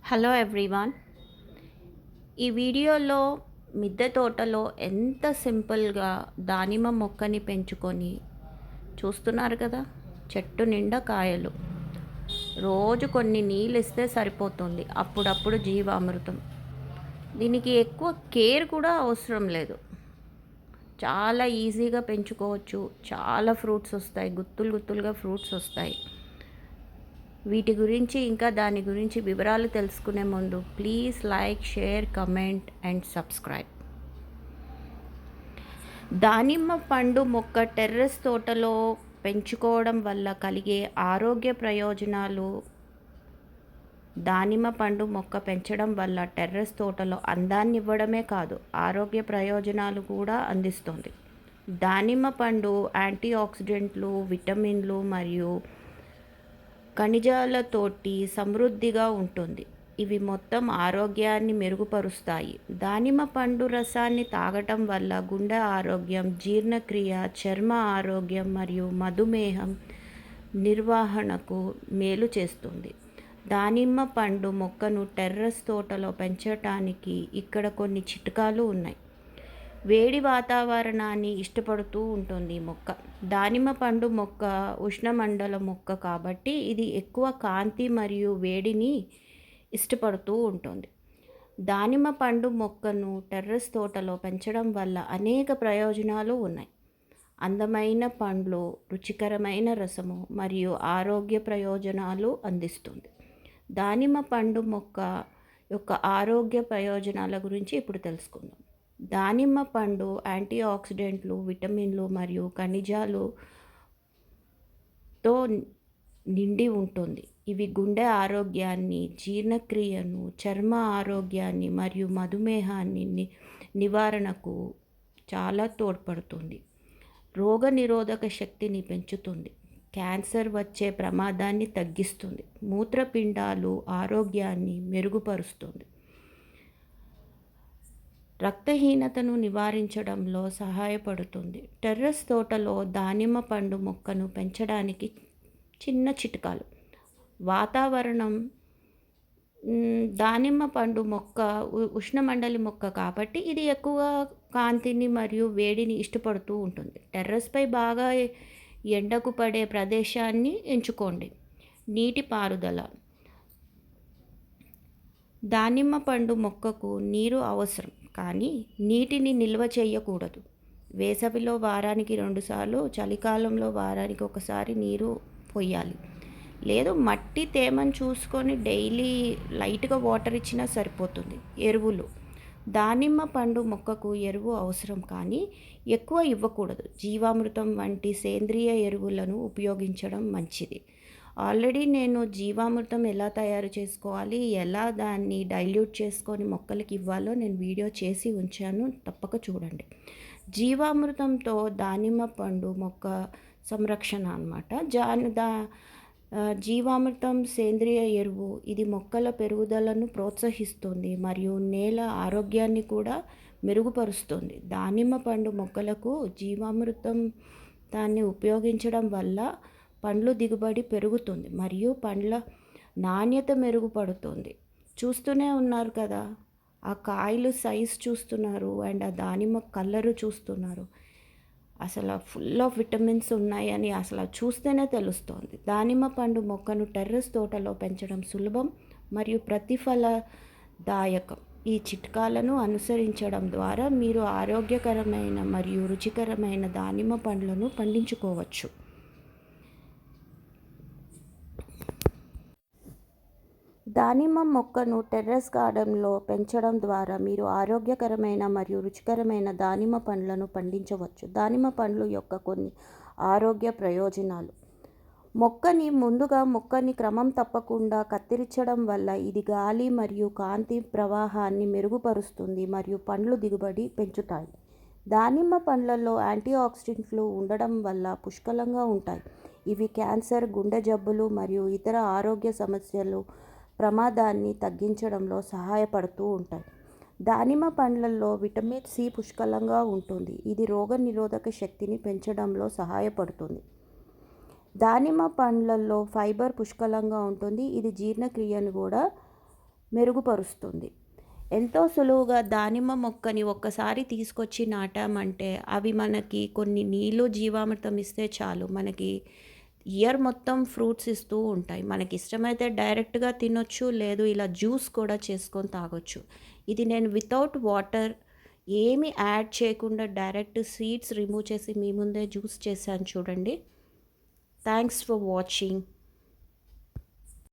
Hello everyone. ఈ వీడియోలో మిద్దె తోటలో ఎంత సింపుల్గా దానిమ్మ మొక్కని పెంచుకొని చూస్తున్నారు కదా. చెట్టు నిండా కాయలు. రోజు కొన్ని నీళ్ళు ఇస్తే సరిపోతుంది. అప్పుడప్పుడు జీవామృతం. దీనికి ఎక్కువ కేర్ కూడా అవసరం లేదు. చాలా ఈజీగా పెంచుకోవచ్చు. చాలా ఫ్రూట్స్ వస్తాయి. గుత్తులు గుత్తులుగా ఫ్రూట్స్ వస్తాయి. వీటి గురించి ఇంకా దాని గురించి వివరాలు తెలుసుకునే ముందు please like, share, comment and subscribe. దానిమ్మ పండు మొక్క టెర్రస్ తోటలో పెంచుకోవడం వల్ల కలిగే ఆరోగ్య ప్రయోజనాలు. దానిమ్మ పండు మొక్క పెంచడం వల్ల టెర్రస్ తోటలో అందాన్ని ఇవ్వడమే కాదు, ఆరోగ్య ప్రయోజనాలు కూడా అందిస్తుంది. దానిమ్మ పండు యాంటీ ఆక్సిడెంట్లు, విటమిన్లు మరియు ఖనిజాలతోటి సమృద్ధిగా ఉంటుంది. ఇవి మొత్తం ఆరోగ్యాన్ని మెరుగుపరుస్తాయి. దానిమ్మ పండు రసాన్ని తాగటం వల్ల గుండె ఆరోగ్యం, జీర్ణక్రియ, చర్మ ఆరోగ్యం మరియు మధుమేహం నిర్వహణకు మేలు చేస్తుంది. దానిమ్మ పండు మొక్కను టెర్రస్ తోటలో పెంచటానికి ఇక్కడ కొన్ని చిట్కాలు ఉన్నాయి. వేడి వాతావరణాన్ని ఇష్టపడుతూ ఉంటుంది ఈ మొక్క. దానిమ్మ పండు మొక్క ఉష్ణమండల మొక్క కాబట్టి ఇది ఎక్కువ కాంతి మరియు వేడిని ఇష్టపడుతూ ఉంటుంది. దానిమ్మ పండు మొక్కను టెర్రస్ తోటలో పెంచడం వల్ల అనేక ప్రయోజనాలు ఉన్నాయి. అందమైన పండ్లు, రుచికరమైన రసము మరియు ఆరోగ్య ప్రయోజనాలు అందిస్తుంది. దానిమ్మ పండు మొక్క యొక్క ఆరోగ్య ప్రయోజనాల గురించి ఇప్పుడు తెలుసుకుందాం. దానిమ్మ పండు యాంటీ ఆక్సిడెంట్లు, విటమిన్లు మరియు ఖనిజాలతో నిండి ఉంటుంది. ఇవి గుండె ఆరోగ్యాన్ని, జీర్ణక్రియను, చర్మ ఆరోగ్యాన్ని మరియు మధుమేహాన్ని నివారణకు చాలా తోడ్పడుతుంది. రోగనిరోధక శక్తిని పెంచుతుంది. క్యాన్సర్ వచ్చే ప్రమాదాన్ని తగ్గిస్తుంది. మూత్రపిండాలు ఆరోగ్యాన్ని మెరుగుపరుస్తుంది. రక్తహీనతను నివారించడంలో సహాయపడుతుంది. టెర్రస్ తోటలో దానిమ్మ పండు మొక్కను పెంచడానికి చిన్న చిట్కాలు. వాతావరణం. దానిమ్మ పండు మొక్క ఉష్ణమండలి మొక్క కాబట్టి ఇది ఎక్కువ కాంతిని మరియు వేడిని ఇష్టపడుతూ ఉంటుంది. టెర్రస్పై బాగా ఎండకు పడే ప్రదేశాన్ని ఎంచుకోండి. నీటి పారుదల. దానిమ్మ పండు మొక్కకు నీరు అవసరం, కానీ నీటిని నిల్వ చేయకూడదు. వేసవిలో వారానికి 2 సార్లు, చలికాలంలో వారానికి 1 సారి నీరు పోయాలి. లేదు, మట్టి తేమను చూసుకొని డైలీ లైట్గా వాటర్ ఇచ్చినా సరిపోతుంది. ఎరువులు. దానిమ్మ పండు మొక్కకు ఎరువు అవసరం, కానీ ఎక్కువ ఇవ్వకూడదు. జీవామృతం వంటి సేంద్రియ ఎరువులను ఉపయోగించడం మంచిది. ఆల్రెడీ నేను జీవామృతం ఎలా తయారు చేసుకోవాలి, ఎలా దాన్ని డైల్యూట్ చేసుకొని మొక్కలకి ఇవ్వాలో నేను వీడియో చేసి ఉంచాను, తప్పక చూడండి. జీవామృతంతో దానిమ్మ పండు మొక్క సంరక్షణ అన్నమాట. జీవామృతం సేంద్రియ ఎరువు. ఇది మొక్కల పెరుగుదలను ప్రోత్సహిస్తుంది మరియు నేల ఆరోగ్యాన్ని కూడా మెరుగుపరుస్తుంది. దానిమ్మ పండు మొక్కలకు జీవామృతం దాన్ని ఉపయోగించడం వల్ల పండ్లు దిగుబడి పెరుగుతుంది మరియు పండ్ల నాణ్యత మెరుగుపడుతుంది. చూస్తూనే ఉన్నారు కదా, ఆ కాయలు సైజ్ చూస్తున్నారు అండ్ ఆ దానిమ్మ కలరు చూస్తున్నారు. అసలు ఫుల్ ఆఫ్ విటమిన్స్ ఉన్నాయని అసలు చూస్తేనే తెలుస్తోంది. దానిమ్మ పండు మొక్కను టెర్రస్ తోటలో పెంచడం సులభం మరియు ప్రతిఫలదాయకం. ఈ చిట్కాలను అనుసరించడం ద్వారా మీరు ఆరోగ్యకరమైన మరియు రుచికరమైన దానిమ్మ పండ్లను పండించుకోవచ్చు. దానిమ్మ మొక్కను టెర్రస్ గార్డెన్లో పెంచడం ద్వారా మీరు ఆరోగ్యకరమైన మరియు రుచికరమైన దానిమ్మ పండ్లను పండించవచ్చు. దానిమ్మ పండ్లు యొక్క కొన్ని ఆరోగ్య ప్రయోజనాలు. మొక్కని క్రమం తప్పకుండా కత్తిరించడం వల్ల ఇది గాలి మరియు కాంతి ప్రవాహాన్ని మెరుగుపరుస్తుంది మరియు పండ్లు దిగుబడి పెంచుతాయి. దానిమ్మ పండ్లలో యాంటీ ఆక్సిడెంట్లు ఉండడం వల్ల పుష్కలంగా ఉంటాయి. ఇవి క్యాన్సర్, గుండె జబ్బులు మరియు ఇతర ఆరోగ్య సమస్యలు ప్రమాదాన్ని తగ్గించడంలో సహాయపడుతూ ఉంటాయి. దానిమ్మ పండ్లలో విటమిన్ సి పుష్కలంగా ఉంటుంది. ఇది రోగనిరోధక శక్తిని పెంచడంలో సహాయపడుతుంది. దానిమ్మ పండ్లలో ఫైబర్ పుష్కలంగా ఉంటుంది. ఇది జీర్ణక్రియను కూడా మెరుగుపరుస్తుంది. ఎంతో సులువుగా దానిమ్మ మొక్కని ఒక్కసారి తీసుకొచ్చి నాటామంటే అవి మనకి కొన్ని నీళ్ళు జీవామృతం ఇస్తే చాలు మనకి ఇయర్ మొత్తం ఫ్రూట్స్ ఇస్తూ ఉంటాయి. మనకిష్టమైతే డైరెక్ట్‌గా తినొచ్చు. లేదు ఇలా జ్యూస్ కూడా చేసుకొని తాగొచ్చు. ఇది నేను వితౌట్ వాటర్ ఏమి యాడ్ చేయకుండా డైరెక్ట్ సీడ్స్ రిమూవ్ చేసి మీ ముందే జ్యూస్ చేశాను చూడండి. Thanks for watching.